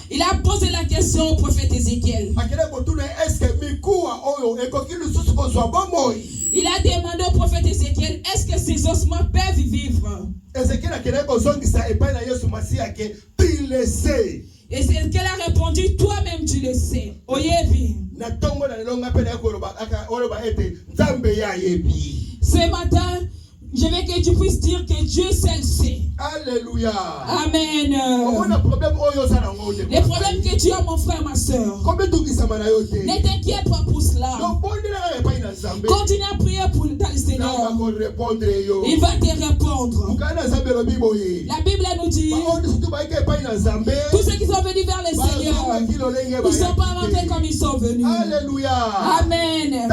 Il a posé la question au prophète Ézéchiel. Il a demandé au prophète Ézéchiel, est-ce que ces ossements peuvent vivre? Ézéchiel a répondu, toi-même tu le sais. Oyebi. Ce matin, je veux que tu puisses dire que Dieu seul sait. Alléluia. Amen. Les problèmes que tu as, mon frère, ma soeur, ne t'inquiète pas pour cela. Continue à prier pour le Seigneur. Il va te répondre. La Bible nous dit, tous ceux qui sont venus vers le Seigneur, ils ne sont pas rentrés comme ils sont venus. Alléluia. Amen.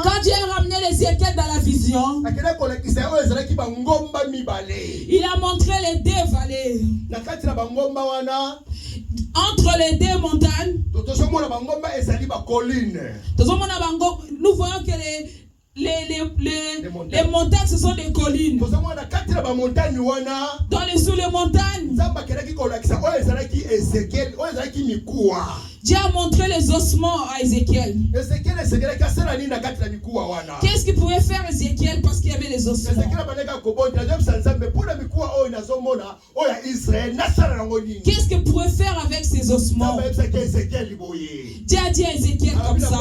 Quand Dieu a ramené les Ézéchiel dans la vision, il a montré les deux vallées. Entre les deux montagnes, nous voyons que les montagnes, ce sont des collines. Sous les montagnes, Dieu a montré les ossements à Ézéchiel. Qu'est-ce qu'il pouvait faire Ézéchiel parce qu'il y avait les ossements? Qu'est-ce qu'il pouvait faire avec ces ossements? Dieu a dit à Ézéchiel comme ça,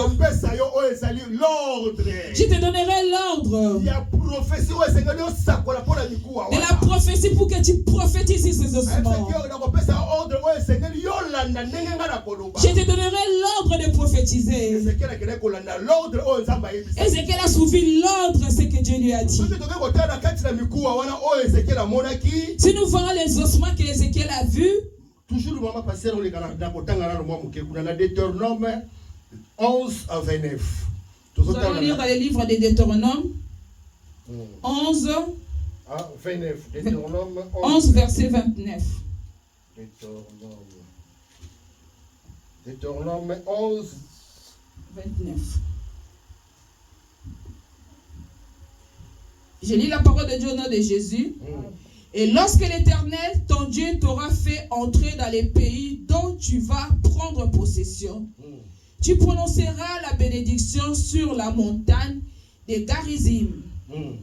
je te donnerai l'ordre de la prophétie pour que tu prophétises ces ossements. Je te donnerai l'ordre de prophétiser. Ézéchiel a suivi l'ordre, ce que Dieu lui a dit. Si nous voyons les ossements que Ézéchiel a vus, toujours maman passer dans Deutéronome 11 à 29. Nous allons lire dans le livre de Deutéronome 11 à 29. Deutéronome 11 verset 29. Deutéronome 11 29. Je lis la parole de Dieu au nom de Jésus. Et lorsque l'Éternel, ton Dieu, t'aura fait entrer dans les pays dont tu vas prendre possession, tu prononceras la bénédiction sur la montagne des Garizim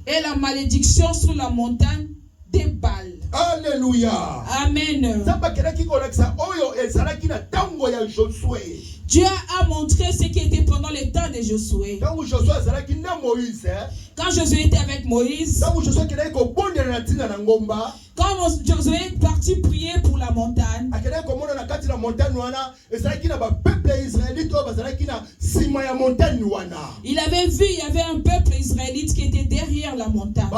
et la malédiction sur la montagne des Bâles. Alléluia. Amen. Dieu a montré ce qui était pendant le temps de Josué. Quand Josué était avec Moïse, quand Josué est parti prier pour la montagne, il avait vu, il y avait un peuple israélite qui était derrière la montagne.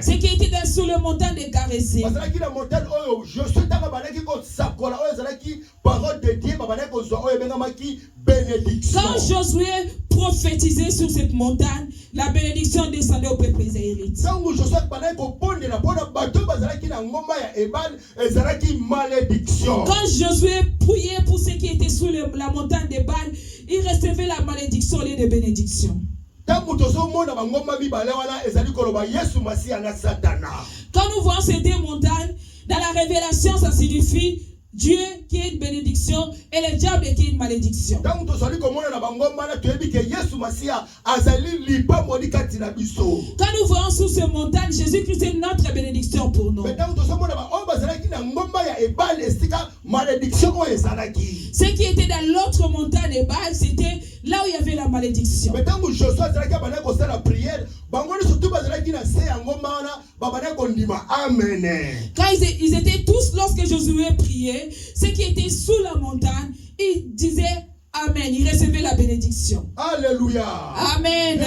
Ce qui était sous la montagne de Garizim. Quand Josué prophétisait sur cette montagne, la bénédiction descendait au peuple israélite. Quand Josué priait pour ceux qui étaient sous la montagne des Bâles, il recevait la malédiction au lieu de bénédiction. Quand nous voyons ces deux montagnes, dans la révélation, ça signifie Dieu qui est une bénédiction et le diable qui est une malédiction. Quand nous voyons sous ces montagnes, Jésus-Christ est notre bénédiction pour nous. Ce qui était dans l'autre montagne des Bâles, c'était là où il y avait la malédiction. Quand ils étaient tous, lorsque Josué priait, ceux qui étaient sous la montagne, ils disaient Amen, ils recevaient la bénédiction. Alléluia. Amen.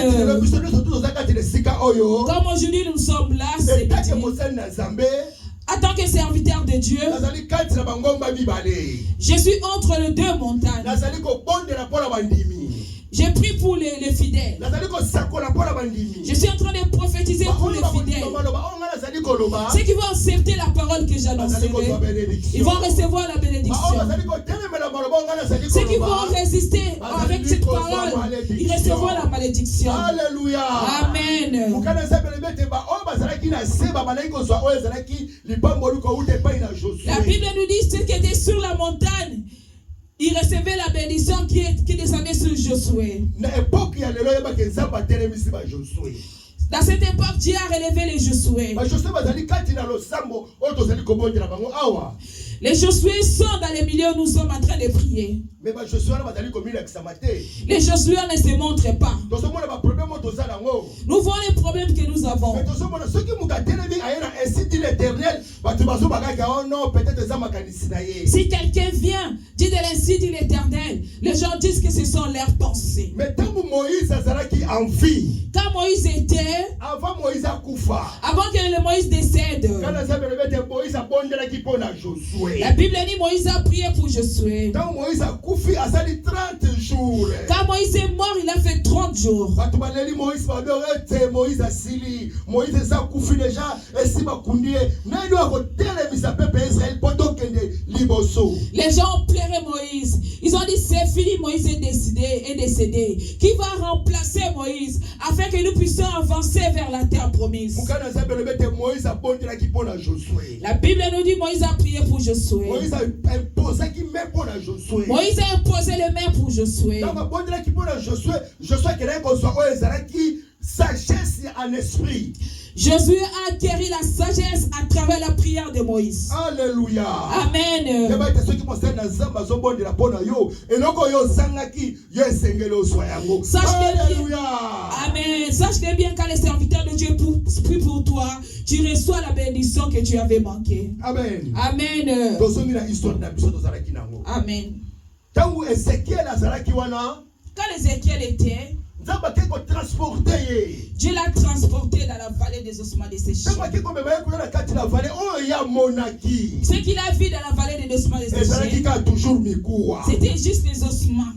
Comme aujourd'hui nous sommes là, c'est en tant que serviteur de Dieu, je suis entre les deux montagnes. Je prie pour les fidèles. Je suis en train de prophétiser pour les fidèles. Ceux qui vont accepter la parole que j'annoncerai, ils vont recevoir la bénédiction. Ceux qui vont résister avec cette parole, ils recevront la malédiction. Alléluia. Amen. La Bible nous dit ceux qui étaient sur la montagne, ils recevaient la bénédiction qui descendait sur Josué. Dans cette époque, Dieu a relevé les Josué. Les Josué sont dans les milieux où nous sommes en train de prier. Les Josué ne se montrent pas. Nous voyons les problèmes que nous avons. Si quelqu'un vient, dit de l'incite de l'Éternel, les gens disent que ce sont leurs pensées. Quand Moïse était, avant que le Moïse décède, la Bible dit Moïse a prié pour Josué. Quand Moïse est mort, il a fait 30 jours. Les gens ont pleuré Moïse. Ils ont dit c'est fini, Moïse est décédé. Qui va remplacer Moïse afin que nous puissions avancer vers la terre promise? La Bible nous dit Moïse a prié pour Josué. Moïse a imposé le main pour Josué. Sagesse en esprit. Josué a acquéri la sagesse à travers la prière de Moïse. Alléluia. Amen. Amen. Sache bien quand les serviteurs de Dieu prient pour toi, tu reçois la bénédiction que tu avais manquée. Amen. Amen. Amen. Quand Ézéchiel était, Dieu l'a transporté dans la vallée des ossements desséchés. Ce qu'il a vu dans la vallée des ossements desséchés, c'était juste les ossements.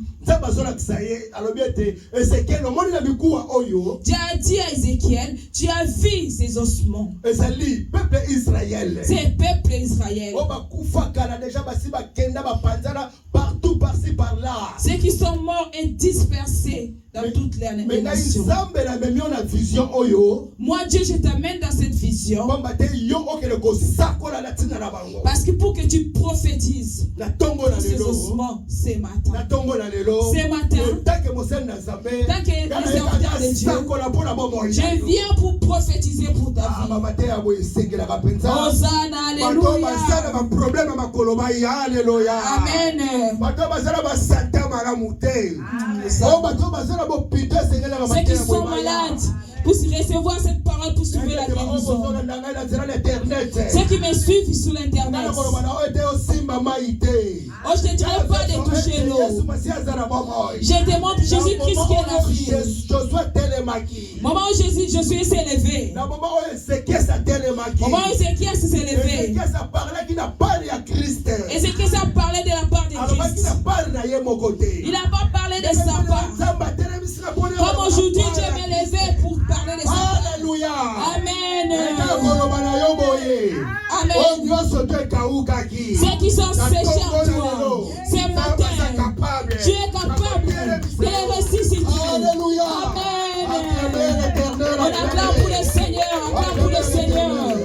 Dieu a dit à Ézéchiel, tu as vu ces ossements. C'est peuple Israël. Partout, par-ci, par-là. Ceux qui sont morts et dispersés dans toutes les nations. Moi, Dieu, je t'amène dans cette vision. Parce que pour que tu prophétises ces ossements ce matin. Ce matin, tant que les serviteurs de Dieu, je viens pour prophétiser pour ta vie. Hosanna, alléluia. Amen. Ceux qui sont malades, pour recevoir cette parole, pour suivre la guérison. Ceux qui me suivent sur l'internet. Oh, je ne te dirai pas de toucher l'eau. Je te montre Jésus-Christ qui est la vie. Moment où Jésus s'est levé. Moment où Ézéchiel s'est levé. Ézéchiel a parlé de la part de Christ. Il n'a pas parlé de sa part. Comme aujourd'hui, Dieu m'est levé pour parler de sa part. Alléluia. Amen. Amen. Ceux qui sont séchés en toi, ce matin, Dieu est capable de les ressusciter. Alléluia. Amen. On acclame pour le Seigneur. On acclame pour le Seigneur.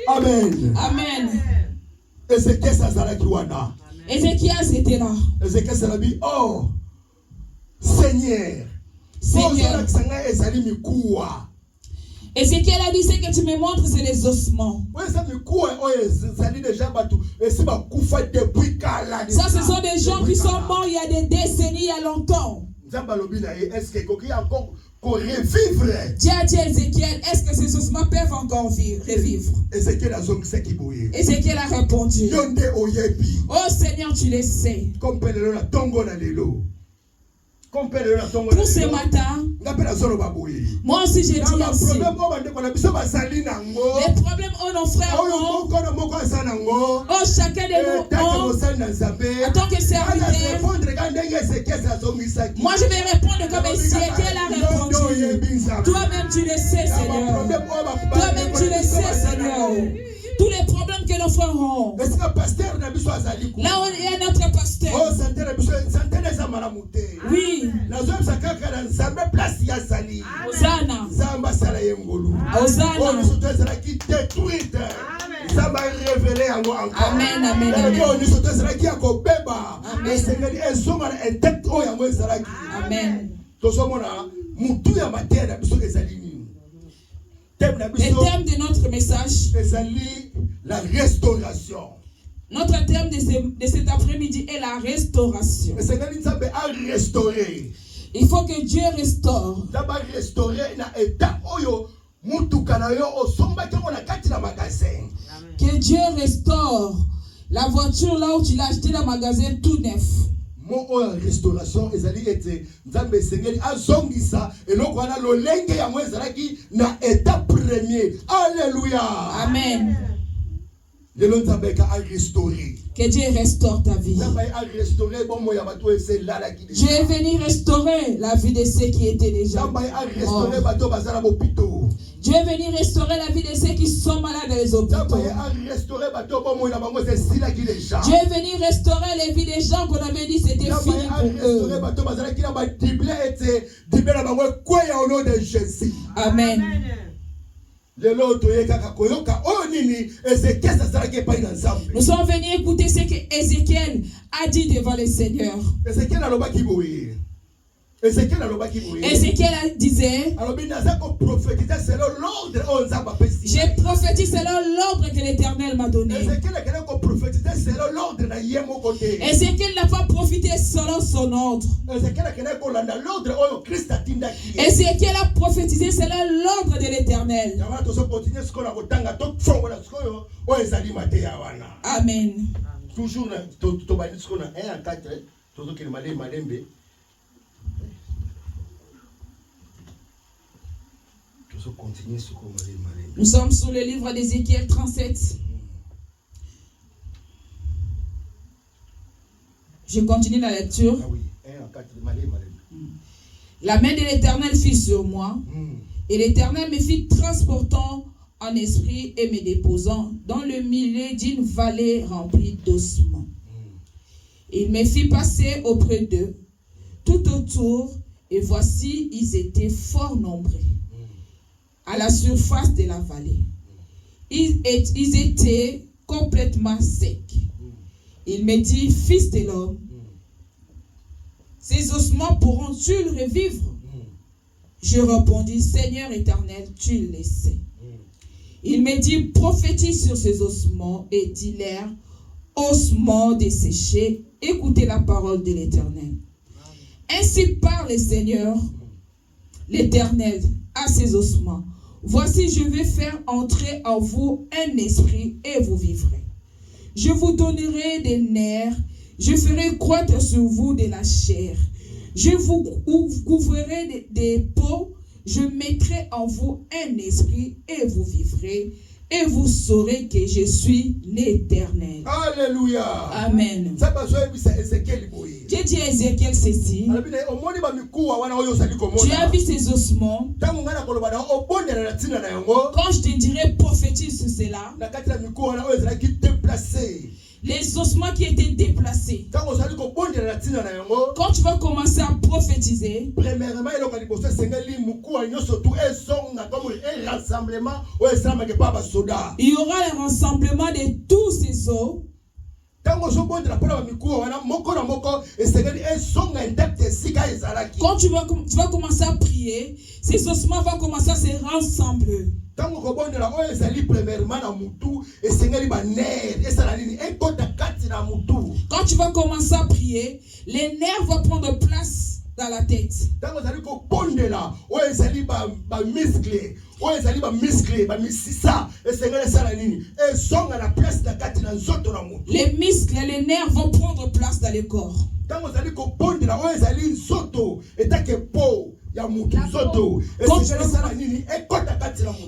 Amen. Amen. Ézéchiel était là. Ézéchiel s'est dit, oh, Seigneur. Ézéchiel a dit, ce que tu me montres, c'est les ossements. Ça, ce sont des gens qui sont morts il y a des décennies, il y a longtemps. Est-ce qu'il y a encore revivre? Dieu a dit à Ézéchiel, est-ce que ces ossements peuvent encore revivre? Ézéchiel a répondu, oh Seigneur, tu le sais. Pour ce matin, Moi aussi j'ai dit ainsi. Les problèmes ont nos frères ont. Oh, chacun de nous ont. En tant que serviteur, moi je vais répondre comme Ézéchiel a répondu. Toi-même tu le sais, Seigneur. Toi-même tu le sais, Seigneur. Tous les problèmes que nos frères ont. Là où il y a notre pasteur. Oui. Hosanna. Hosanna. Amen, amen, amen. Amen. Le thème de notre message, la restauration. Notre thème de cet après-midi est la restauration. Il faut que Dieu restaure. Que Dieu restaure la voiture là où tu l'as acheté dans le magasin tout neuf. Mon restauration ezali ete nzambe sengeli azongisa eloko wana lolenge ya mwe ezalaki na état premier. Alléluia. Amen. Que Dieu restaure ta vie. Dieu est venu restaurer la vie de ceux qui étaient déjà morts. Dieu est venu restaurer la vie de ceux qui sont malades dans les hôpitaux. Dieu est venu restaurer les vies des gens qu'on avait dit c'était fini pour eux. Amen. Nous sommes venus écouter ce que Ézéchiel a dit devant le Seigneur. Ézéchiel disait, j'ai prophétisé selon l'ordre que l'Éternel m'a donné. Ézéchiel n'a pas profité selon son ordre. Ézéchiel a prophétisé selon l'ordre de l'Éternel. Amen. Toujours nous sommes sur le livre d'Ézéchiel 37. Je continue la lecture. La main de l'Éternel fut sur moi, et l'Éternel me fit transportant en esprit et me déposant dans le milieu d'une vallée remplie d'ossements. Il me fit passer auprès d'eux, tout autour, et voici, ils étaient fort nombreux à la surface de la vallée. Ils étaient complètement secs. Il me dit, fils de l'homme, ces ossements pourront-ils revivre? Je répondis, Seigneur éternel, tu le sais. Il me dit, prophétise sur ces ossements et dis-leur, ossements desséchés, écoutez la parole de l'Éternel. Ainsi parle le Seigneur, l'Éternel, à ces ossements. Voici, je vais faire entrer en vous un esprit et vous vivrez. Je vous donnerai des nerfs, je ferai croître sur vous de la chair. Je vous couvrirai des peaux, je mettrai en vous un esprit et vous vivrez. Et vous saurez que je suis l'Éternel. Alléluia. Amen. J'ai dit à Ézéchiel ceci. Tu as vu ces ossements. Quand je te dirai prophétise sur cela. Les ossements qui étaient déplacés. Quand tu vas commencer à prophétiser, il y aura le rassemblement de tous ces os. Quand tu vas commencer à prier, ces ossements vont commencer à se rassembler. Quand tu vas commencer à prier, les nerfs vont prendre place dans la tête. Les muscles et les nerfs vont prendre place dans le corps.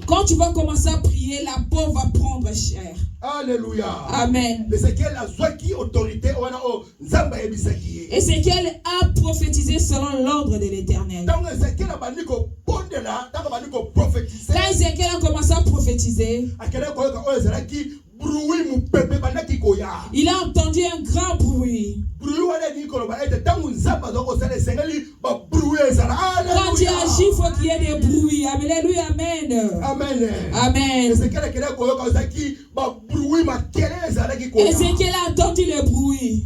Quand tu vas commencer à prier, la peau va prendre cher. Alléluia. Amen. Ézéchiel a prophétisé selon l'ordre de l'Éternel. Quand Ézéchiel a commencé à prophétiser, il a entendu un grand bruit. Quand tu agis, il faut qu'il y ait des bruits. Alléluia, amen. Amen. Amen. Ézéchiel a entendu le bruit.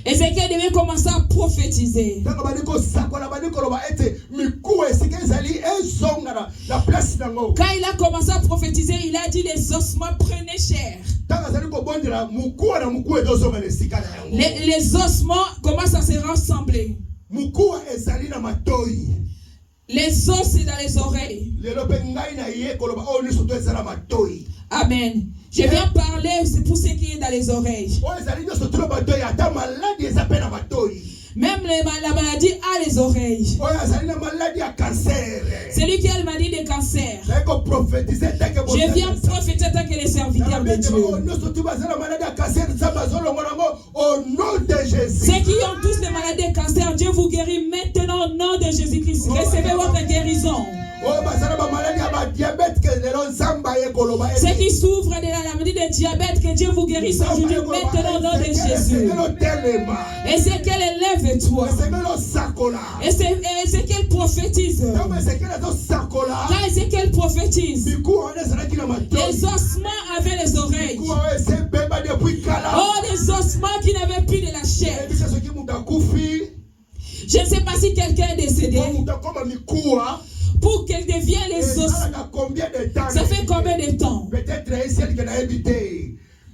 Ézéchiel devait commencer à prophétiser. Quand il a commencé à prophétiser, il a dit les ossements prenaient chair. Les ossements commencent à se rassembler. Les os, c'est dans les oreilles. Amen. Je viens parler, c'est pour ce qui est dans les oreilles. Même la maladie a les oreilles. C'est lui qui a la maladie de cancer. Je viens prophétiser tant que les serviteurs de Dieu. Ceux qui ont tous les maladies de cancer, Dieu vous guérit maintenant au nom de Jésus-Christ. Recevez votre guérison. Ceux qui souffrent de la maladie de diabète, que Dieu vous guérisse aujourd'hui maintenant au nom de Jésus. Et c'est qu'elle élève-toi. Et c'est qu'elle prophétise. Quand c'est qu'elle prophétise, les ossements avaient les oreilles. Oh, les ossements qui n'avaient plus de la chair. Je ne sais pas si quelqu'un est décédé. Pour qu'elle devienne les os. Ça fait combien de temps?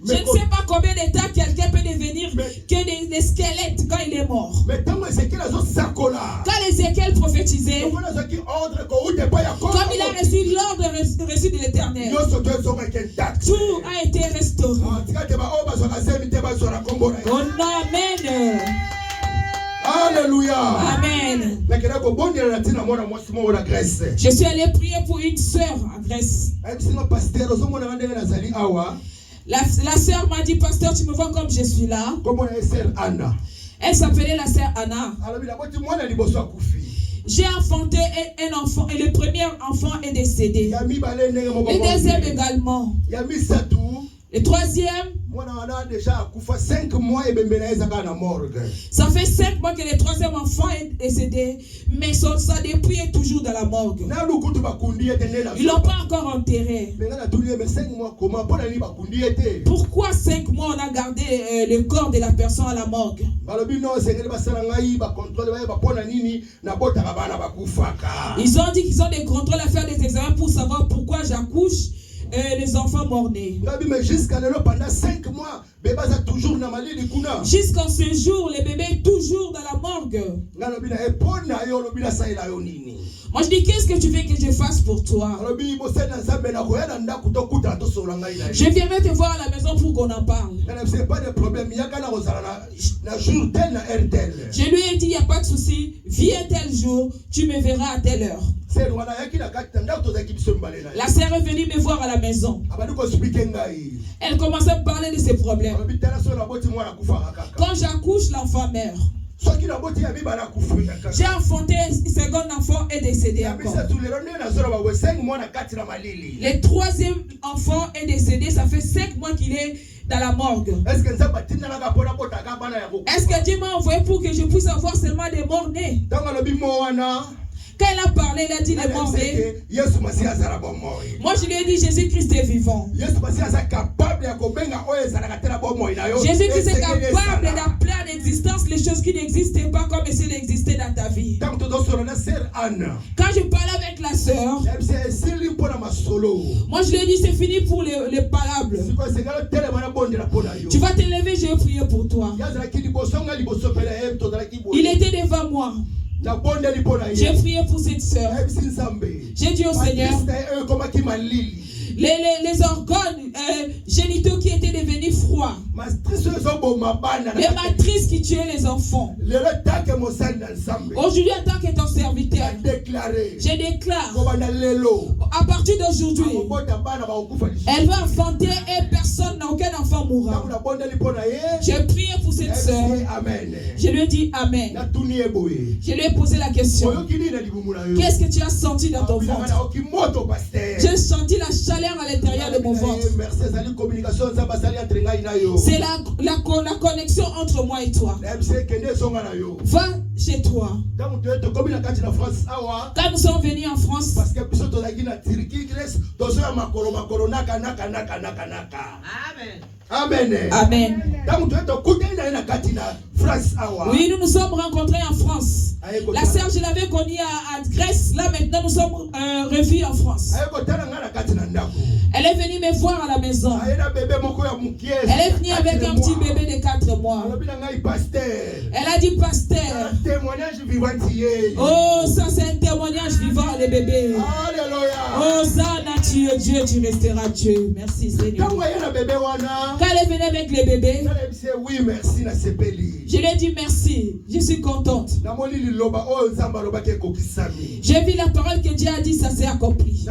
Je ne sais pas combien de temps quelqu'un peut devenir que des squelettes quand il est mort. Quand Ézéchiel prophétisait, comme il a reçu l'ordre reçu de l'Éternel, tout a été restauré. Oh, amen. Alléluia. Amen. Je suis allé prier pour une sœur en Grèce. La sœur m'a dit, pasteur, tu me vois comme je suis là. Elle s'appelait la sœur Anna. J'ai enfanté un enfant et le premier enfant est décédé. Le deuxième également. Le troisième, ça fait 5 mois que le troisième enfant est décédé, mais son depuis est toujours dans la morgue. Ils l'ont pas encore enterré. Pourquoi 5 mois on a gardé le corps de la personne à la morgue? Ils ont dit qu'ils ont des contrôles à faire, des examens pour savoir pourquoi j'accouche. Les enfants morts-nés. Pendant 5 mois, jusqu'en ce jour, le bébé est toujours dans la morgue. Moi je dis, qu'est-ce que tu veux que je fasse pour toi? Je viendrai te voir à la maison pour qu'on en parle. Je lui ai dit, il n'y a pas de souci, viens tel jour, tu me verras à telle heure. La sœur est venue me voir à la maison. Elle commençait à parler de ses problèmes. Quand j'accouche, l'enfant meurt. J'ai enfanté, un second enfant est décédé encore. Le troisième enfant est décédé, ça fait 5 mois qu'il est dans la morgue. Est-ce que Dieu m'a envoyé pour que je puisse avoir seulement des morts-nés? Quand elle a parlé, elle a dit les morts-nés. Moi je lui ai dit, Jésus-Christ est vivant. Jésus-Christ est capable d'appeler à l'existence les choses qui n'existaient pas comme elles existaient dans ta vie. Quand je parlais avec la sœur, moi je lui ai dit, c'est fini pour les parables. Tu vas te lever, je vais prier pour toi. Il était devant moi. J'ai prié pour cette sœur. J'ai dit au Seigneur, les organes génitaux qui étaient devenus froids. Les matrices qui tuaient les enfants. Aujourd'hui, en tant que ton serviteur, je déclare, à partir d'aujourd'hui, elle va enfanter et personne, aucun enfant mourra. J'ai prié pour cette sœur. Je lui ai dit Amen. Je lui ai posé la question. Qu'est-ce que tu as senti dans ton ventre? J'ai senti la chaleur à l'intérieur de mon ventre. C'est la connexion entre moi et toi. Va chez toi. Quand nous sommes venus en France, Amen. Amen. Oui, nous nous sommes rencontrés en France. La sœur, je l'avais connue à Grèce. Là, maintenant, nous sommes revus en France. Elle est venue me voir à la maison. Elle est venue avec un petit bébé de 4 mois. Elle a dit, pasteur, oh, ça c'est un témoignage vivant, le bébé. Oh, ça, Dieu, tu resteras Dieu. Merci, Seigneur. Quand elle est venue avec le bébé, je lui ai dit merci, je suis contente. J'ai vu la parole que Dieu a dit, ça s'est accompli.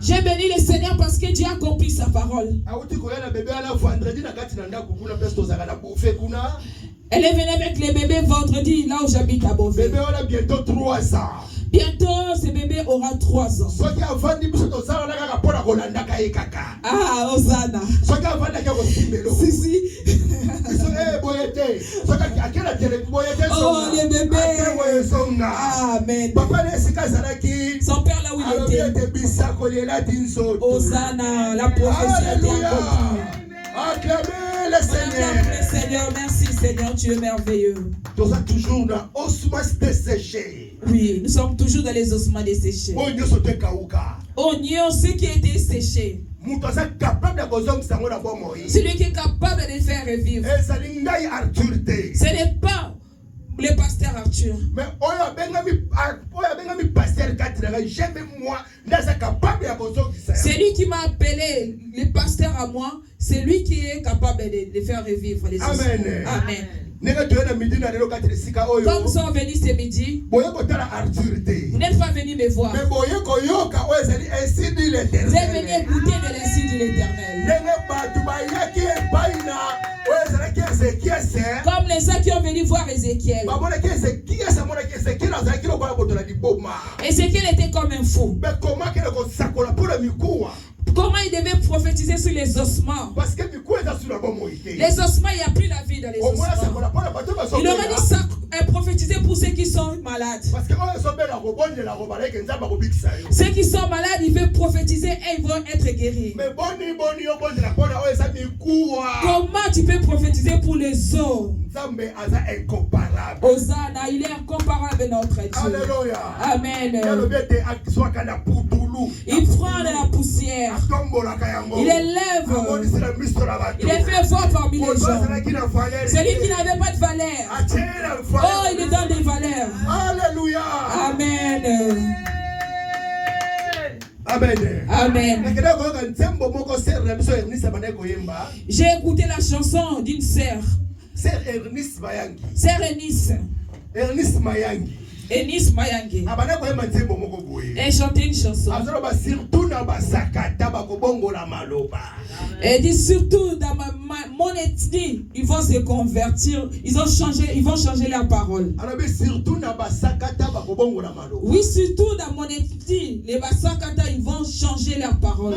J'ai béni le Seigneur parce que Dieu a accompli sa parole. Elle est venue avec le bébé vendredi, là où j'habite à Beauvais. Bébé, on a bientôt 3 ans. Bientôt, ce bébé aura 3 ans. Ah, Hosanna. Si, si. Oh, le bébé. Amen. Son père, là où il était. Hosanna, la prophétie a été accomplie. Acclamez le Seigneur. Le Seigneur, merci Seigneur, tu es merveilleux. Nous sommes toujours dans ossements desséchés. Oui, nous sommes toujours dans les ossements desséchés. Oignon, ce qui a été séché. Celui qui est capable de faire revivre. Ce n'est pas le pasteur Arthur. Mais c'est lui qui m'a appelé, le pasteur à moi. C'est lui qui est capable de faire revivre les ossements. Amen. Amen. Quand nous sommes venus ce midi, vous n'êtes pas venus me voir. Vous êtes venus écouter de l'insi de l'Éternel. Comme les gens qui ont venu voir Ézéchiel. Ézéchiel était comme un fou. Comment il devait prophétiser sur les ossements? Parce que les ossements, il n'y a plus la vie dans les ossements. Il aurait dit ça, prophétiser pour ceux qui sont malades. Ceux qui sont malades, il veut prophétiser et ils vont être guéris. Comment tu peux prophétiser pour les autres? Hosanna, il est incomparable notre Dieu. Alléluia. Amen. Il prend de la poussière. Il élève. Il est fait fort parmi les gens. Celui qui n'avait pas de valeur. Oh, il lui donne des valeurs. Alléluia. Amen. Amen. Amen. J'ai écouté la chanson d'une sœur. Sœur Ernest Mayangi. Sœur Ernest. Ernest Mayangi. Enis Mayangi. Elle chantait une chanson. Elle dit surtout dans mon ethnie, ils vont se convertir, ils vont changer leur parole. Oui, surtout dans mon ethnie, les Basakata, ils vont changer leur parole.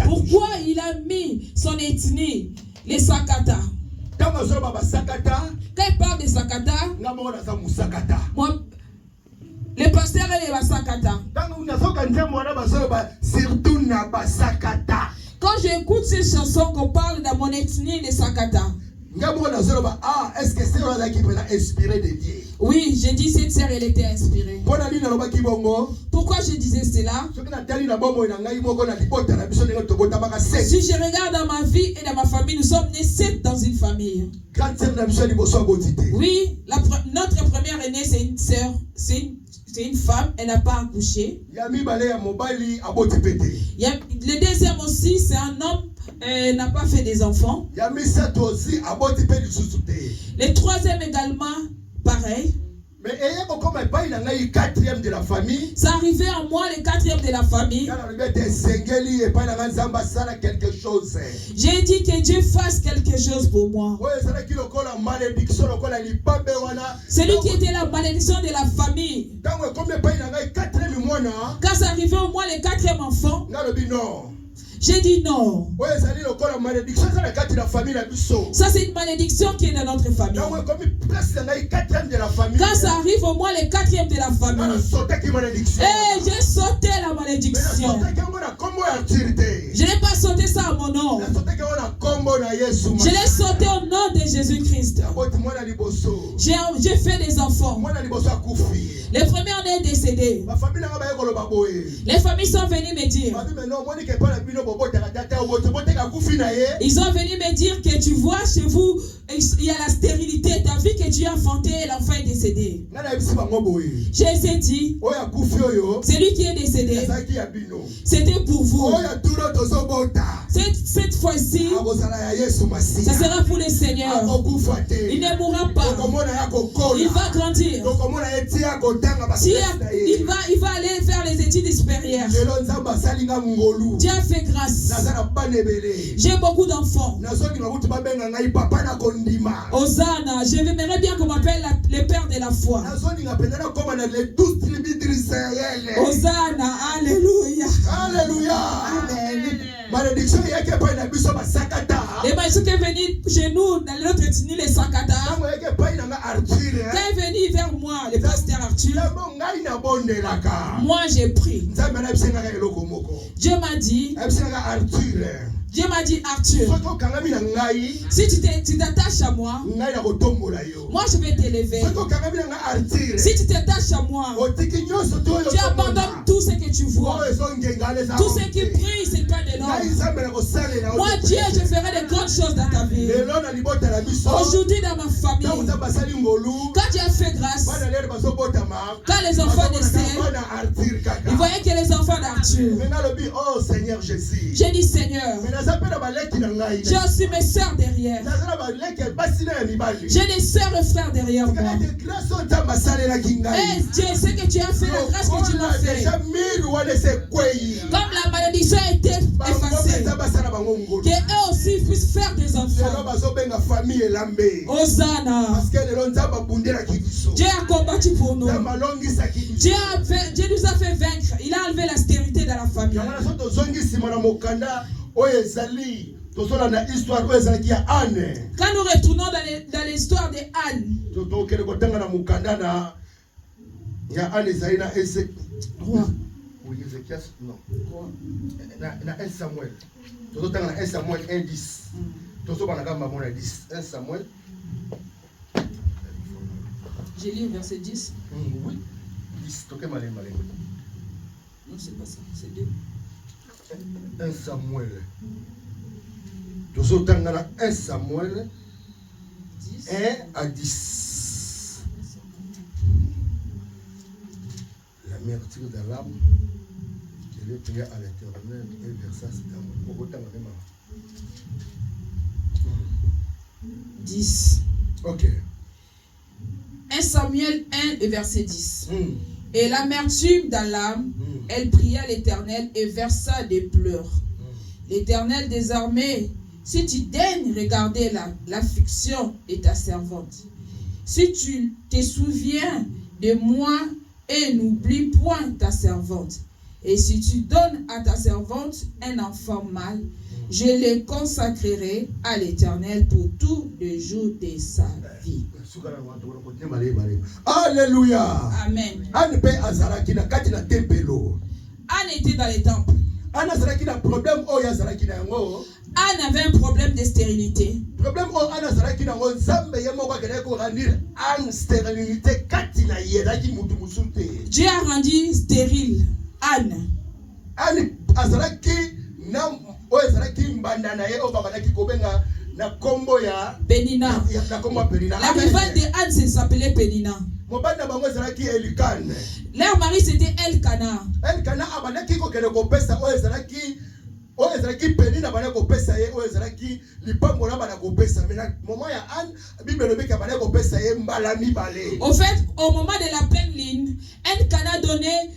Pourquoi il a mis son ethnie, les Sakata? Quand il parle de Sakata, moi, le pasteur est les Basakata. Quand j'écoute ces chansons qu'on parle de mon ethnie, les Sakata, est-ce que c'est là qui peut inspirer de Dieu? Oui, j'ai dit cette sœur, elle était inspirée. Pourquoi je disais cela? Si je regarde dans ma vie et dans ma famille, nous sommes nés 7 dans une famille. Oui, notre première aînée, c'est une sœur, c'est c'est une femme, elle n'a pas accouché. Le deuxième aussi, c'est un homme, n'a pas fait des enfants. Le troisième également, pareil. Mais quatrième de la famille. Ça arrivait à moi, le quatrième de la famille. J'ai dit que Dieu fasse quelque chose pour moi. Celui qui était la malédiction de la famille. Quand ça arrivait au moins le quatrième enfant, j'ai dit non. Ça c'est une malédiction qui est dans notre famille. Quand ça arrive au moins le quatrième de la famille, et j'ai sauté la malédiction. Je n'ai pas sauté ça à mon nom. Je l'ai sauté au nom de Jésus-Christ. J'ai fait des enfants. Les premiers en est décédés. Les familles sont venues me dire. Ils ont venu me dire que tu vois chez vous, il y a la stérilité. Tu as vu que tu as enfanté et l'enfant est décédé. J'ai dit, c'est lui qui est décédé. C'était pour vous. Cette fois-ci, ça sera pour le Seigneur. Il ne mourra pas. Il va grandir. Il va aller faire les études supérieures. Dieu a fait grâce. J'ai beaucoup d'enfants. Hosanna, j'aimerais bien qu'on m'appelle le père de la foi. Hosanna, alléluia. Alléluia. Amen. Malédiction qui est venu chez nous dans notre ethnie les Sakata. Quand est venu vers moi le pasteur Arthur, moi j'ai pris. Dieu m'a dit Arthur, si tu t'attaches à moi, moi je vais t'élever. Si tu t'attaches à moi, tu abandonnes tout ce que tu vois. Tout ce qui brille, c'est pas de l'or. Moi Dieu, je ferai de grandes choses dans ta vie. Aujourd'hui dans ma famille, quand Dieu a fait grâce, quand les enfants naissaient, ils voyaient que les enfants d'Arthur. J'ai dit Seigneur, j'ai aussi mes soeurs derrière. J'ai des soeurs et frères derrière moi. Et Dieu, ce que tu as fait, la grâce que tu m'as fait. Comme la malédiction a été effacée, qu'eux aussi puissent faire des enfants. Hosanna. Dieu a combattu pour nous. Dieu nous a fait vaincre. Il a enlevé la stérilité dans la famille. Quand nous retournons dans l'histoire de Anne, Samuel. 1 Samuel 1:10. 1 Samuel. J'ai lu verset 10. Oui. 10. Non, c'est pas ça. C'est 2. 1 Samuel. 1 Samuel 1 à 10. La myrtille de l'âme, je l'ai prié à l'Éternel et versa cet amour. 10. Ok. 1 Samuel 1 et verset 10. Et l'amertume dans l'âme, elle pria l'Éternel et versa des pleurs. L'Éternel des armées, si tu daignes regarder l'affliction de ta servante, si tu te souviens de moi et n'oublie point ta servante, et si tu donnes à ta servante un enfant mâle, je le consacrerai à l'Éternel pour tous les jours de sa vie. Alléluia. Amen. Anne était dans les temples. Anne avait un problème de stérilité. Dieu a rendu stérile Anne. Pénina. La rivale de Anne s'appelait Pénina. Leur mari c'était Elkana. Elkana abanaki ko kele ko pesa o ezalaki peni na bana ko pesa ye o ezalaki lipambo na bana ko pesa mais na moment ya Anne Bible lobi ka bana ko pesa ye mbala mibale. Au fait, au moment de la pleine lune, Elkana donnait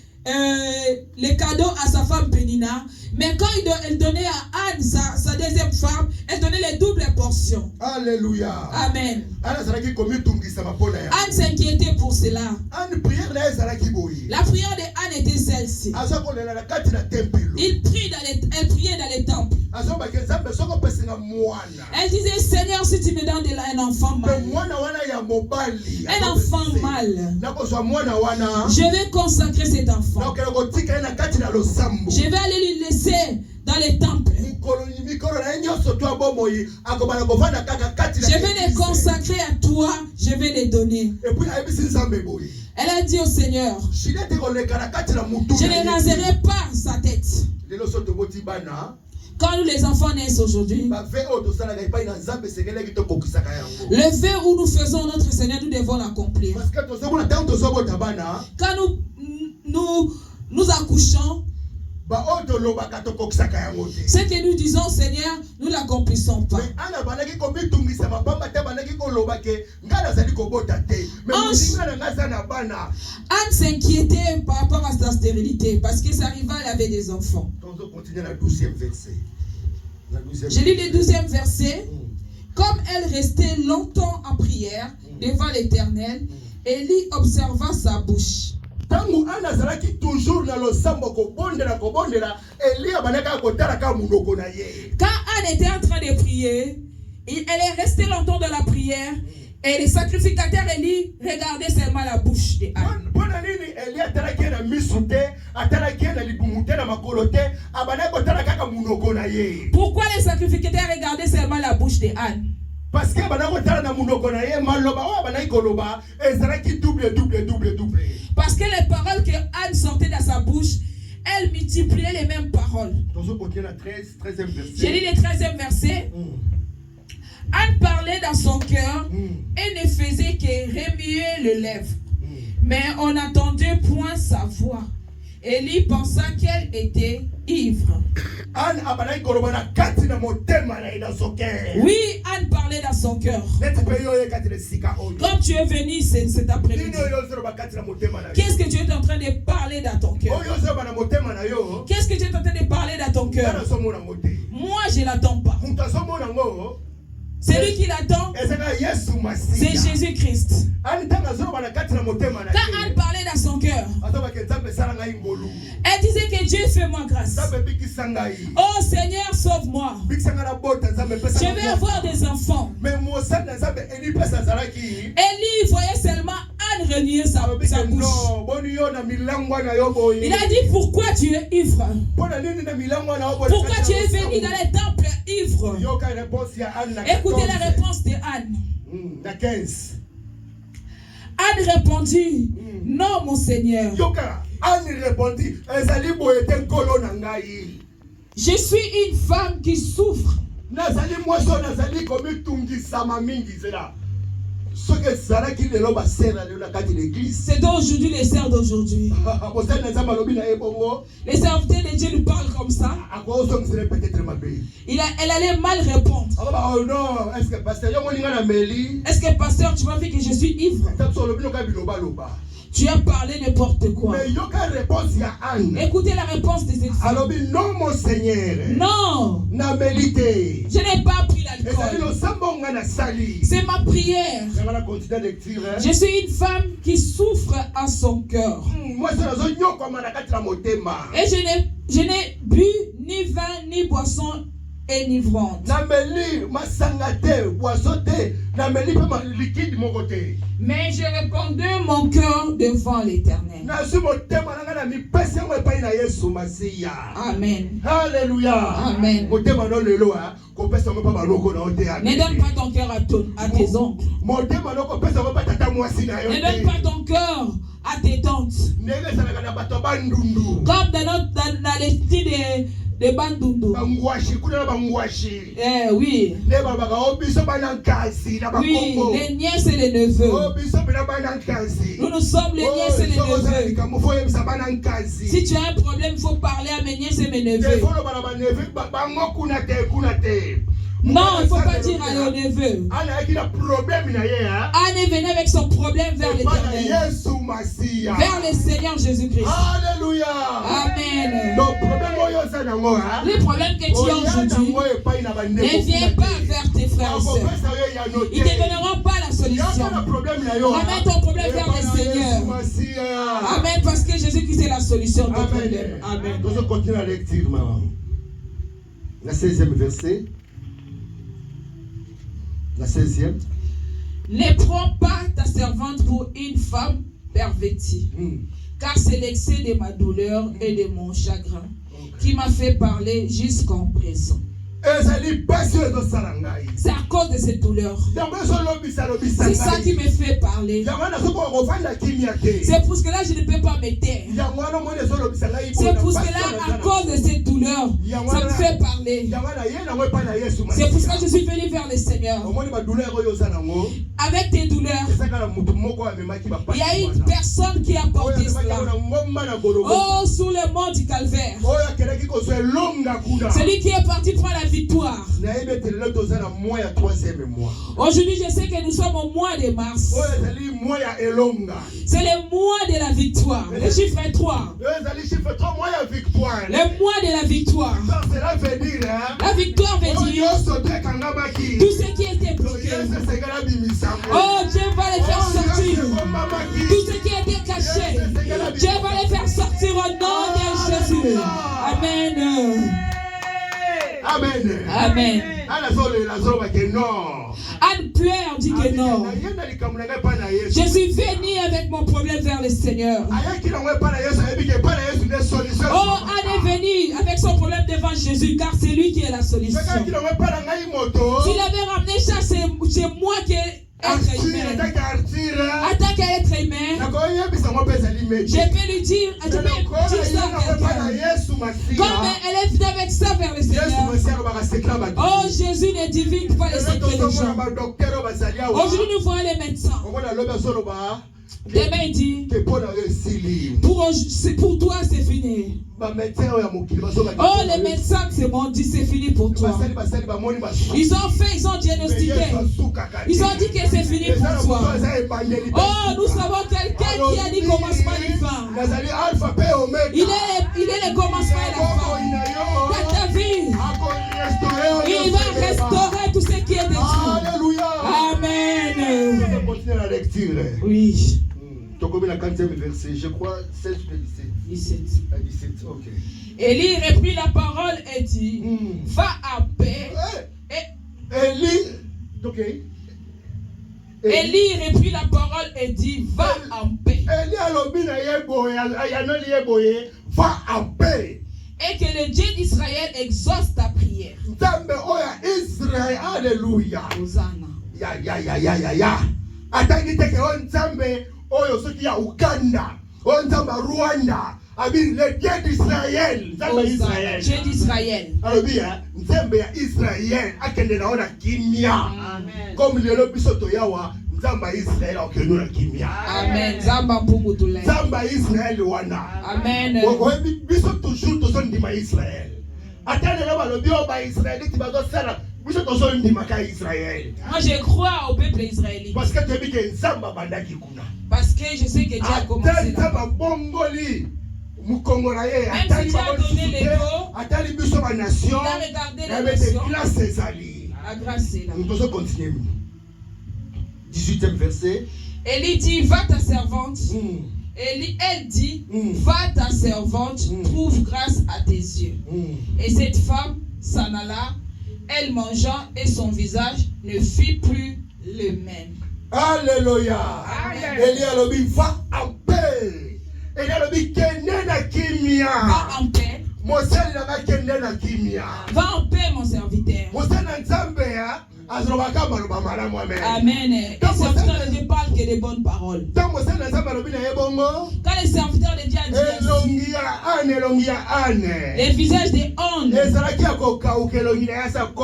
les cadeaux à sa femme Pénina, mais quand elle donnait à Anne, sa deuxième femme, elle donnait les doubles portions. Alléluia. Amen. Anne s'inquiétait pour cela. La prière de Anne était celle-ci. Elle priait dans les temples. Elle disait, Seigneur, si tu me donnes un enfant mâle, je vais consacrer cet enfant. Je vais aller lui laisser dans les temples. Je vais les consacrer à toi. Je vais les donner. Elle a dit au Seigneur, je ne raserai pas sa tête. Quand nous les enfants naissent aujourd'hui, le vœu où nous faisons notre Seigneur, nous devons l'accomplir. Quand nous accouchons, ce que nous disons, Seigneur, nous ne l'accomplissons pas. Anne s'inquiétait par rapport à sa stérilité parce que sa rivale avait des enfants. Je lis le 12e verset. Comme elle restait longtemps en prière devant l'Éternel, Élie observa sa bouche. Quand Anne était en train de prier, elle est restée longtemps dans la prière et les sacrificateurs Élie regardaient seulement la bouche de Anne. Pourquoi les sacrificateurs regardaient seulement la bouche de Anne? Parce que parce que les paroles que Anne sortait dans sa bouche, elle multipliait les mêmes paroles. J'ai lu le 13e verset. Anne parlait dans son cœur et ne faisait que remuer les lèvres. Mais on n'entendait point sa voix. Élie pensa qu'elle était ivre. Oui, Anne parlait dans son cœur. Comme tu es venu cet après-midi, qu'est-ce que tu es en train de parler dans ton cœur? Qu'est-ce que tu es en train de parler dans ton cœur? Moi, je ne l'attends pas. Celui qui l'attend, c'est Jésus-Christ. Quand Anne parlait dans son cœur, elle disait que Dieu fait moi grâce. Oh Seigneur, sauve-moi. Je vais avoir des enfants. Élie voyait seulement Anne renier sa bouche. Il a dit, pourquoi tu es ivre? Pourquoi tu es venu dans les temples ivre? Écoutez la réponse de Anne. Anne répondit, non mon Seigneur. Je suis une femme qui souffre. C'est donc aujourd'hui les sœurs d'aujourd'hui. Les serviteurs de Dieu nous parlent comme ça. Elle allait mal répondre. Oh non, est-ce que pasteur, tu m'as dit que je suis ivre? Tu as parlé n'importe quoi. Écoutez la réponse de cette femme. Non, mon Seigneur. Non. Je n'ai pas pris l'alcool. C'est ma prière. Je suis une femme qui souffre à son cœur. Et je n'ai bu ni vin ni boisson enivrante. Mais je répandais mon cœur devant l'Éternel. Amen. Alléluia. Amen. Ne donne pas ton cœur à tes oncles. Ne donne pas ton cœur à tes tantes. Comme dans l'esprit de bandundu. Oui. Oui, les nièces et les neveux. Nous sommes les nièces et les neveux. Si tu as un problème, il faut parler à mes nièces et mes neveux. Non, il ne faut pas dire à nos neveux. Anne est venue avec son problème vers l'Éternel, vers le Seigneur Jésus-Christ. Alléluia. Amen. Les problèmes que tu as aujourd'hui ne viennent pas vers tes frères et sœurs. Ils ne te donneront pas la solution. Ramène ton problème vers le Seigneur. Amen, parce que Jésus-Christ est la solution de ton problème. Amen. Nous continuons la lecture, maman. Le 16e verset. La 16e. Ne prends pas ta servante pour une femme pervertie, car c'est l'excès de ma douleur et de mon chagrin qui m'a fait parler jusqu'en présent. C'est à cause de cette douleur. C'est ça qui me fait parler. C'est pour cela que je ne peux pas me taire. C'est pour cela, à cause de cette douleur, ça me fait parler. C'est pour cela que je suis venu vers le Seigneur. Avec tes douleurs, il y a une personne qui a porté cela. Oh, sous le mont du Calvaire. Celui qui est parti prendre la victoire. Aujourd'hui, je sais que nous sommes au mois de mars. C'est le mois de la victoire. Le chiffre 3. Le mois de la victoire. La victoire veut dire tout ce qui était bloqué. Oh, Dieu va les faire sortir. Tout ce qui était caché, Dieu va les faire sortir au nom de Jésus. Amen. Amen. Amen. Anne pleure, dit que non. Je suis venu avec mon problème vers le Seigneur. Oh, Anne est venue avec son problème devant Jésus, car c'est lui qui est la solution. S'il avait ramené ça, c'est moi qui ai être humain. Attaque à être humain. Je peux lui dire, ça à quelqu'un. Comme elle est venue avec ça vers le Seigneur. Oh, Jésus ne divine pas les secrets des gens. Aujourd'hui, nous voyons les médecins. Demain, il dit, pour toi, c'est fini. Oh, les médecins, c'est bon, dit c'est fini pour toi. Ils ont diagnostiqué. Ils ont dit que c'est fini pour toi. Oh, nous savons quelqu'un qui a dit commencement et fin. Il est le commencement et la fin de ta vie. Il va restaurer tout ce qui est détruit. Amen. Oui. Je crois 16 ou 17. 17, ok. Élie reprit la parole et dit, va en paix. Élie reprit la parole et dit, va en paix. Va en paix. Et que le Dieu d'Israël exauce ta prière. Alléluia. Hosanna. Ya. Ataki teke on Nzambe oyo soki ya Uganda, on Nzamba Rwanda, abiri le Dieu d'Israël, Nzamba Israël. Dieu d'Israël. Alors bien, Nzambe ya Israël akende naona kimia. Amen. Comme lelo biso to yawa Nzamba Israël akende na kimia. Amen. Nzamba mpungu tule. Nzamba Israël wana. Amen. Oyebi biso toujours to son ndima Israël. Atende na balobi o ba Israël ti bazo sala. Moi je crois au peuple israélien. Parce que je sais que Dieu a commencé là. Même si Dieu a donné les mots, il a regardé les nations. La grâce est là. Nous devons continuer. 18e verset. Élie dit, va ta servante. Elle dit, va ta servante, trouve grâce à tes yeux. Et cette femme s'en alla. Elle mangea et son visage ne fut plus le même. Alléluia. Élie a dit, va en paix. Élie a dit, va en paix. Va en paix, mon serviteur. Amen. Et c'est pourquoi je parle que que des bonnes paroles. Quand les serviteurs de Dieu disent les visages des ânes,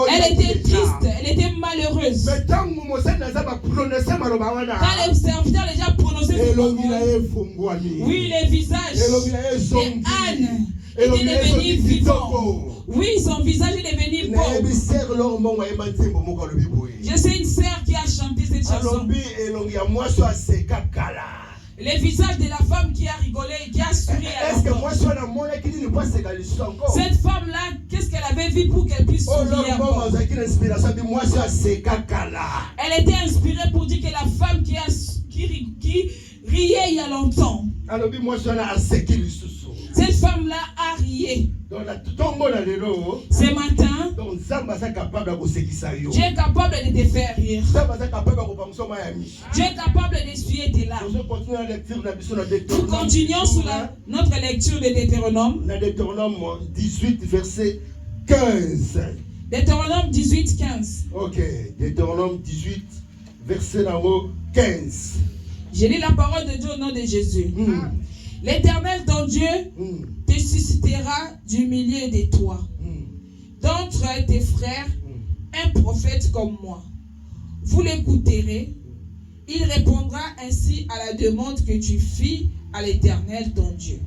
elle était triste, elle était malheureuse. Quand les serviteurs de Dieu prononçaient ces paroles, oui, les visages des ânes étaient devenus vivants. Oui, son visage est devenu beau. Je sais une sœur qui a chanté cette chanson. Les visages de la femme qui a rigolé, qui a souri. Cette femme-là, qu'est-ce qu'elle avait vu pour qu'elle puisse sourire? Elle était inspirée pour dire que la femme qui riait il y a longtemps, cette femme-là a rié. Ce matin, Dieu est capable de te faire rire. Dieu est capable d'essuyer tes larmes. Nous continuons sur notre lecture de Deutéronome. Deutéronome 18, verset 15. Deutéronome 18, 15. Ok, Deutéronome 18, verset 15. Je lis la parole de Dieu au nom de Jésus. L'Éternel, ton Dieu, te suscitera du milieu de toi, d'entre tes frères, un prophète comme moi. Vous l'écouterez. Il répondra ainsi à la demande que tu fis à l'Éternel, ton Dieu.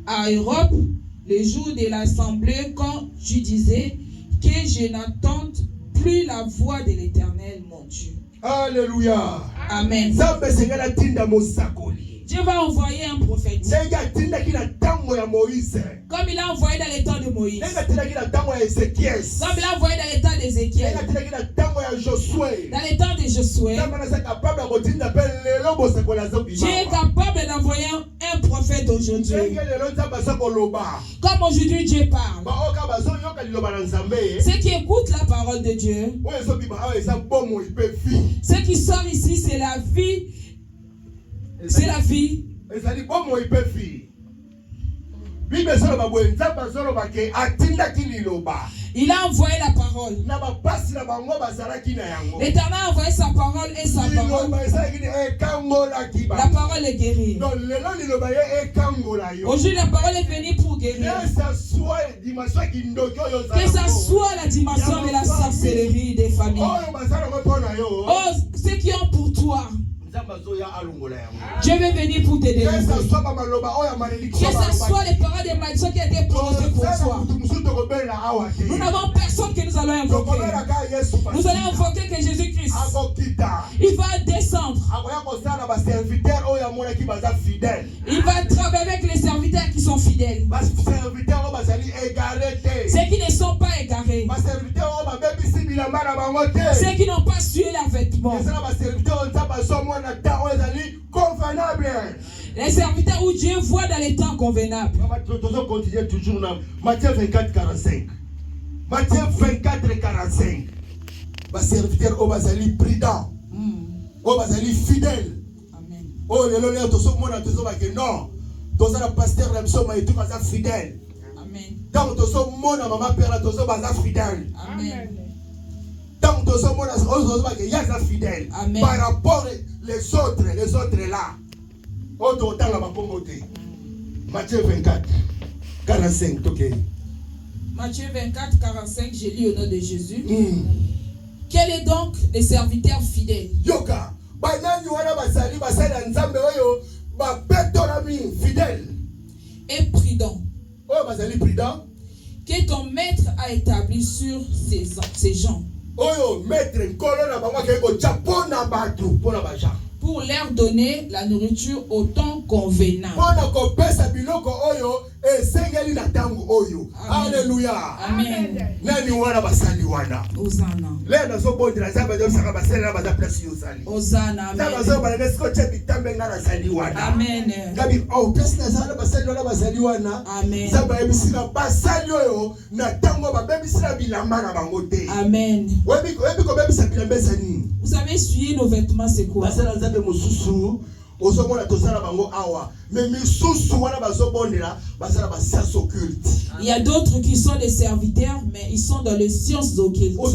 À Europe, le jour de l'assemblée, quand tu disais que je n'entende plus la voix de l'Éternel, mon Dieu. Alléluia. Amen. Dieu va envoyer un prophète. Comme il a envoyé dans les temps de Moïse. Comme il a envoyé dans les temps d'Ézéchiel. Dans les temps de Josué. Dieu est capable d'envoyer un prophète aujourd'hui. Comme aujourd'hui Dieu parle. Ceux qui écoutent la parole de Dieu, ce qui sort ici, c'est la vie. C'est la vie. Il a envoyé la parole. L'Éternel a envoyé sa parole et sa parole. La parole est guérie. Aujourd'hui, la parole est venue pour guérir. Que ça soit la dimension de la sorcellerie des familles. Oh, ceux qui ont pour toi. Dieu veut venir pour te délivrer. Que ce soit les paroles de malédiction qui ont été prononcées pour toi. Nous n'avons personne que nous allons invoquer. Nous allons invoquer que Jésus-Christ, il va descendre. Il va travailler avec les serviteurs qui sont fidèles. Ceux qui ne sont pas égarés. Ceux qui n'ont pas sué leurs vêtements. Les serviteurs où Dieu voit dans les temps convenables. Continuer toujours dans Matthieu 24, 45. Matthieu 24, 45. Les serviteurs au basali prudent. Au basali fidèle. Amen. Oh, les lois de ce monde, non. Dans un pasteur, la mission est tout fidèle. Amen. Dans ce monde, maman père, tout ça fidèle. Amen. Dans ce monde, il y a fidèle. Amen. Par rapport les autres là. Autant la communauté. Matthieu 24, 45, ok. Matthieu 24, 45, j'ai lu au nom de Jésus. Quel est donc les serviteurs fidèles? Yoka, fidèle et prudent. Oh, basali prudent. Que ton maître a établi sur ces gens. Oh, maître, pour leur donner la nourriture au temps convenable. Alléluia. Amen. Hosanna. Hosanna. Amen. Amen. Vous savez, essuyer nos vêtements, c'est quoi? Il y a d'autres qui sont des serviteurs, mais ils sont dans les sciences occultes. Ils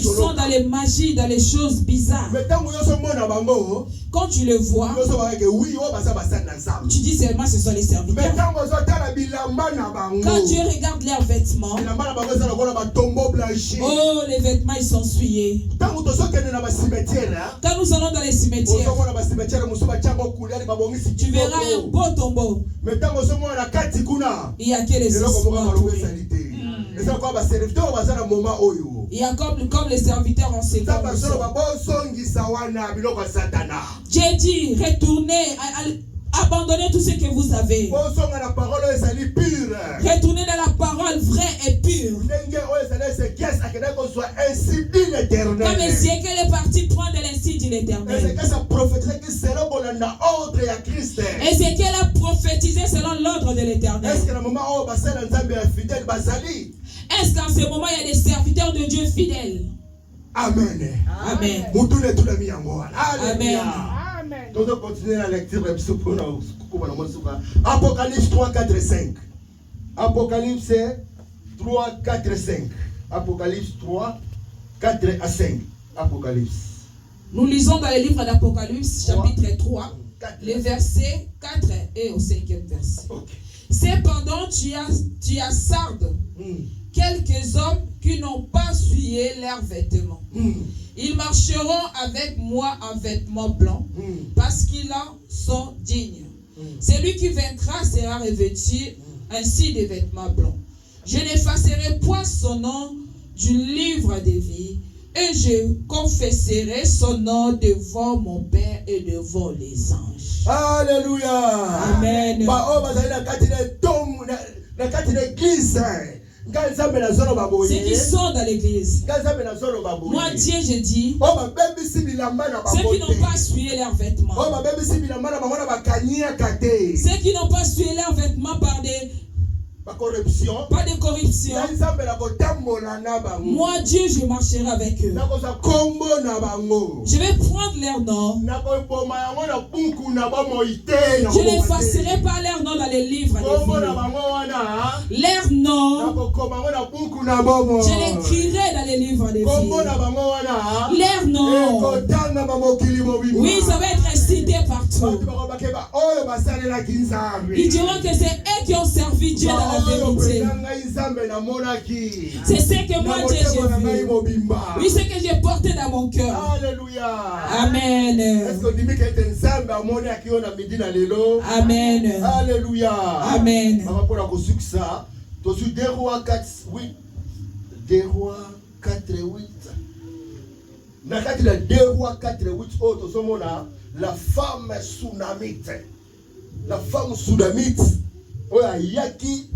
sont dans les magies, dans les choses bizarres. Quand tu le vois, tu dis seulement ce sont les serviteurs. Quand tu regardes leurs vêtements, oh, les vêtements ils sont souillés. Quand nous allons dans les cimetières, tu verras un beau tombeau. Il y a que les ossements. Il y a comme les serviteurs en ces temps. J'ai dit, retournez, abandonnez tout ce que vous avez. Retournez dans la parole vraie et pure. Comme Ézéchiel est parti prendre l'insigne de l'Éternel. Ézéchiel a prophétisé selon l'ordre de l'Éternel. Est-ce qu'en ce moment il y a des serviteurs de Dieu fidèles? Amen. Amen. Amen. Donc on continue la lecture. Apocalypse 3, 4 et 5. Apocalypse 3, 4 et 5. Apocalypse 3, 4 à 5. Apocalypse. Nous lisons dans le livre d'Apocalypse, chapitre 3, les versets 4 et au 5e verset. Okay. Cependant, tu as Sardes, quelques hommes qui n'ont pas souillé leurs vêtements. Ils marcheront avec moi en vêtements blancs, parce qu'ils en sont dignes. Celui qui vaincra sera revêtu ainsi des vêtements blancs. Je n'effacerai point son nom du livre de vie, et je confesserai son nom devant mon Père et devant les anges. Alléluia. Amen. Ceux qui sont dans l'église, moi Dieu je dis, ceux qui n'ont pas souillé leurs vêtements, ceux qui n'ont pas souillé leurs vêtements par des pas de corruption. Moi Dieu je marcherai avec eux. Je vais prendre leur nom. Je n'effacerai pas leur nom dans les livres de vie. Leur nom, je l'écrirai dans les livres de vie. Leur nom, oui, ça va être cité partout. Ils diront que c'est eux qui ont servi Dieu dans la vérité. C'est ce que moi Dieu j'ai vu. Oui, ce que j'ai porté dans mon cœur. Alléluia. Amen. Amen. Alléluia. Amen. Deux rois 4, 8. 2 rois 4, 8. Na kati la 2 rois 4, 8. Oh, tozomona la femme sunamite. La femme sunamite. Oh, yaki.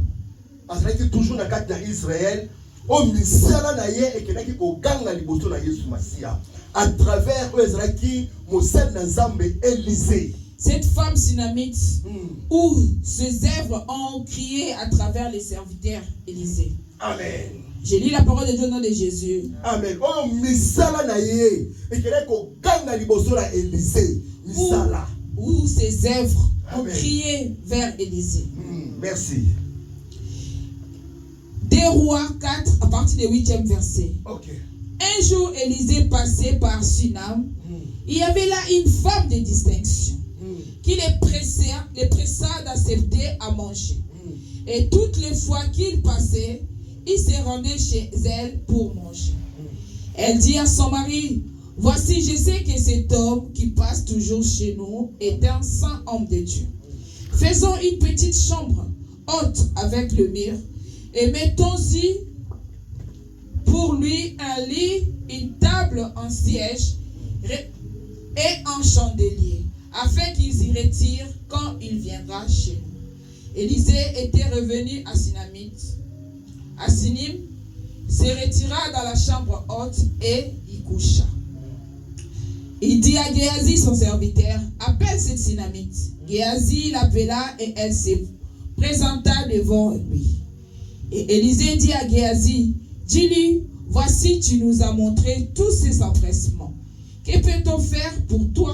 Azalaki toujours na kati na Israël. Oh, misala na ye ekenaki koganga liboso na Yesu Masia. À travers Ezraki, Moselle Nzambe Élisée. Cette femme sunamite, où ses œuvres ont crié à travers les serviteurs Élisée. Amen. J'ai lu la parole de Dieu au nom de Jésus. Amen. Oh, misala na ye ekenaki koganga liboso na Élisée. Misala. Où ses œuvres ont crié vers Élisée. Merci. 2 Rois 4 à partir du 8e verset. Okay. Un jour, Élisée passait par Sunam. Il y avait là une femme de distinction qui les pressa d'accepter à manger. Et toutes les fois qu'il passait, il se rendait chez elle pour manger. Elle dit à son mari, voici, je sais que cet homme qui passe toujours chez nous est un saint homme de Dieu. Faisons une petite chambre haute avec le mur et mettons-y pour lui un lit, une table, un siège et un chandelier, afin qu'il s'y retire quand il viendra chez nous. Élisée était revenu à Sinim, se retira dans la chambre haute et y coucha. Il dit à Géasi, son serviteur, appelle cette Sinamite. Géasi l'appela et elle se présenta devant lui. Et Élisée dit à Géasi, dis-lui, voici tu nous as montré tous ces empressements Que peut-on faire pour toi?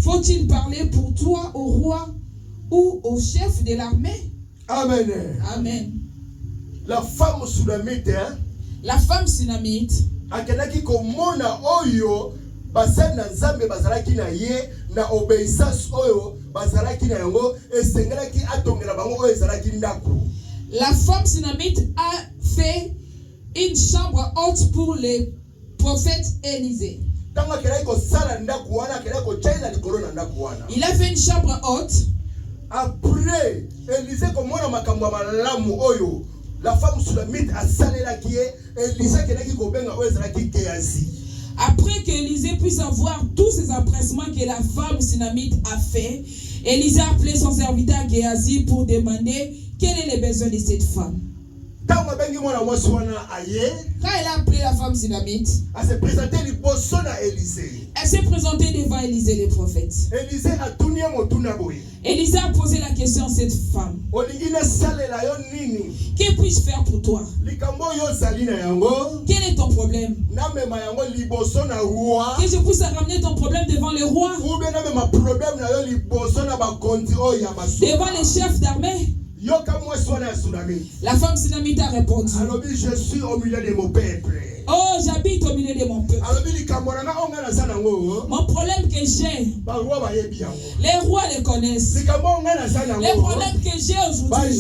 Faut-il parler pour toi au roi ou au chef de l'armée? Amen. Amen. La femme sunamite, La femme sunamite, akenaki komona oyo basali na nzambe bazalaki na ye na obéissance oyo bazalaki na yango esengelaki atongela bango oyo ezalaki ndako. la femme sunamite a fait une chambre haute pour le prophète Élisée. Il a fait une chambre haute. Après, Élisée komona makambo malamu oyo la femme sunamite asalelaki Élisée kelaki kobenga oyo ezalaki Géasi. Après qu'Élisée puisse avoir tous ces empressements que la femme sunamite a fait, Élisée a appelé son serviteur Géasi pour demander quel est le besoin de cette femme. Quand elle a appelé la femme sunamite, elle s'est présentée devant Élisée. Elle s'est présentée devant Élisée le prophète. Élisée a posé la question à cette femme. Que puis-je faire pour toi? Quel est ton problème? Que je puisse ramener ton problème devant le roi? Devant les chefs d'armée? La femme sunamite a répondu. Je suis au milieu de mon peuple. Oh, j'habite au milieu de mon peuple. Mon problème que j'ai, les rois les connaissent. Les problèmes que j'ai aujourd'hui,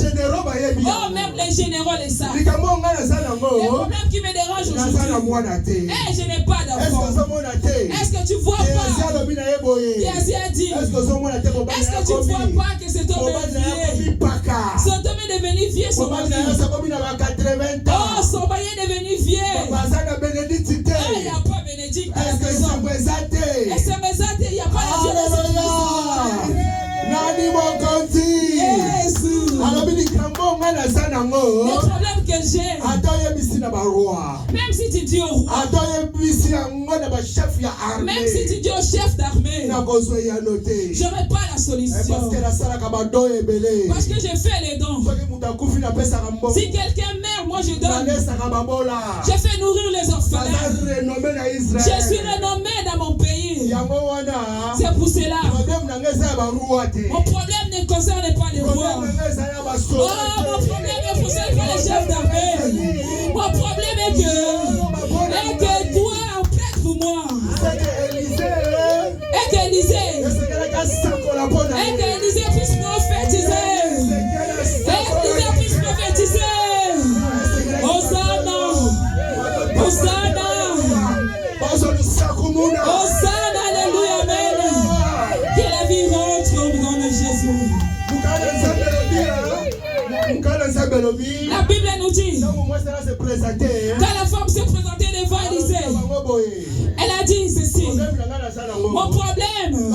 oh, même les généraux les savent. Les problèmes qui me dérangent aujourd'hui, je n'ai pas d'enfant. Est-ce que tu vois pas? Géasi a dit, est-ce que tu vois pas que cet homme est vieux? Cet homme est devenu vieux, son mari. Oh, son mari est devenu vieux. Il n'y a pas bénédicte. Est-ce que ça me il n'y a pas la le problème que j'ai, même si tu dis au roi, même si tu dis au chef d'armée, j'aurai pas la solution. Parce que j'ai fait les dons. Si quelqu'un meurt, moi je donne. Je fais nourrir les orphelins. Je suis renommé dans mon pays. C'est pour cela. Mon problème ne concerne pas les rois. Oh, mon problème ne concerne pas les chefs d'armée. Mon problème est que toi, prête pour moi. Et qu'Élisée puisse prophétiser. Élisée puisse prophétiser. Hosanna. Hosanna. Hosanna, alléluia, amen. Que la vie rentre au nom de Jésus. La Bible nous dit, quand la femme s'est présentée devant Élisée, elle a dit ceci: mon problème,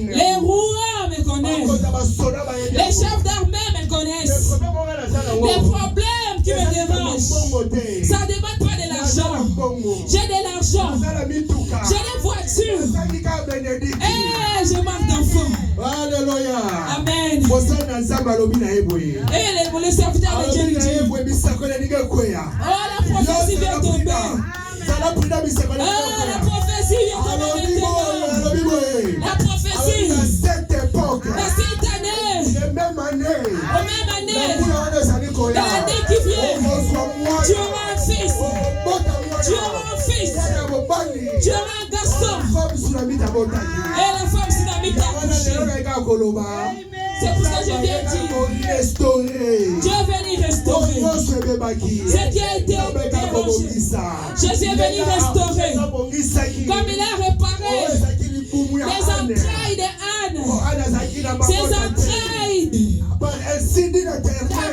les rois me connaissent, les chefs d'armée me connaissent, les problèmes qui me dérangent, ça ne demande pas de l'argent. J'ai de l'argent, j'ai des voitures, et je manque d'enfants. Alléluia. Amen. Et le serviteur de Dieu dit, oh, la prophétie vient tomber. Oh, la prophétie vient tomber. La prophétie de cette année, aux mêmes années, dans l'année qui vient, tu auras un fils, tu auras un fils, tu auras un garçon. Et la femme sunamite a accouché. C'est pour ça que je viens dire, Dieu est venu restaurer ce qui a été dérangé. Jésus est venu restaurer, comme il a réparé les entrailles de Anne, ses entrailles. Dieu a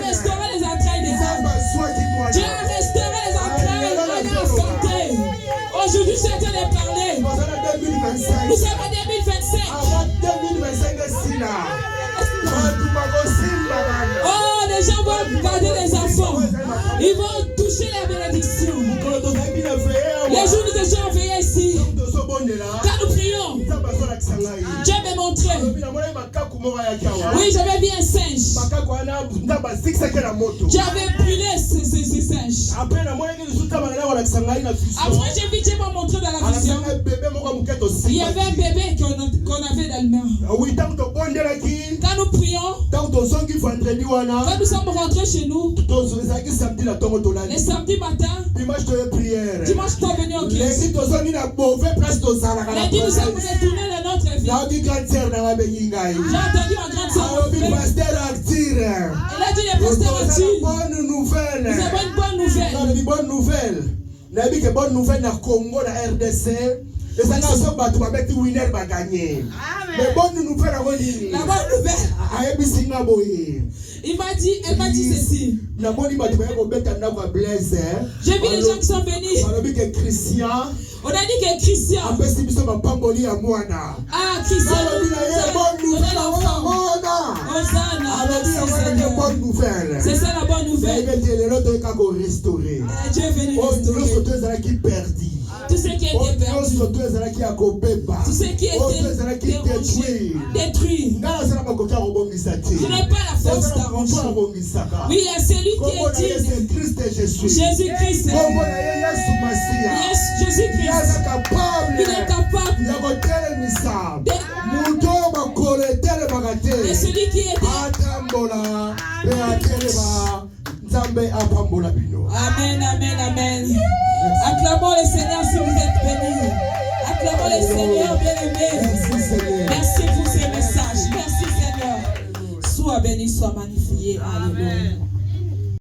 restauré les entrailles de Anne. Dieu a restauré les entrailles. Anne a enfanté. Aujourd'hui, je suis en train de parler. Nous sommes en 2025. Oh, les gens vont garder les enfants. Ils vont toucher la bénédiction. Les jours nous étions envoyés ici. Quand nous prions, Dieu m'a montré. Oui, j'avais vu un singe. J'avais brûlé ces singes. Après, j'ai vu Dieu m'a montré dans la vision Oui, tant que tu bonnes là qui. Quand nous prions, tant que tu sens qu'il faut vendredi wana. quand nous sommes rentrés chez nous, les samedi matin, dimanche tu es prière. Dimanche tu es venu au Christ. Lundi tu sommes dans mauvaise place de ça. Lundi nous sommes retournés dans notre vie. J'ai entendu ma grande sœur. Elle a dit les pasteurs à dire. Bonne nouvelle. Nous avons une bonne nouvelle. Non, une bonne nouvelle. Nous avons une bonne nouvelle dans le Congo, dans la RDC. Et ça n'a pas de battre winner va gagner. Mais bonne nouvelle à Rodini. La bonne nouvelle. Il m'a dit, elle m'a dit ceci. J'ai vu les gens qui sont venus. On a dit que Christian. Ah, Christian. C'est ça la bonne nouvelle. Dieu est venu restaurer. Tout ce qui était perdu. Tout ce qui était détruit. Je n'ai pas la force d'arranger. Oui, il y a celui qui est digne. Jésus-Christ. Yes, Jésus-Christ. Il est capable. Et celui qui est Amen, amen, amen. Acclamons le Seigneur si vous êtes bénis. Acclamons le Seigneur bien-aimé. Merci pour ces messages. Merci Seigneur. Sois béni, sois magnifié. Alléluia.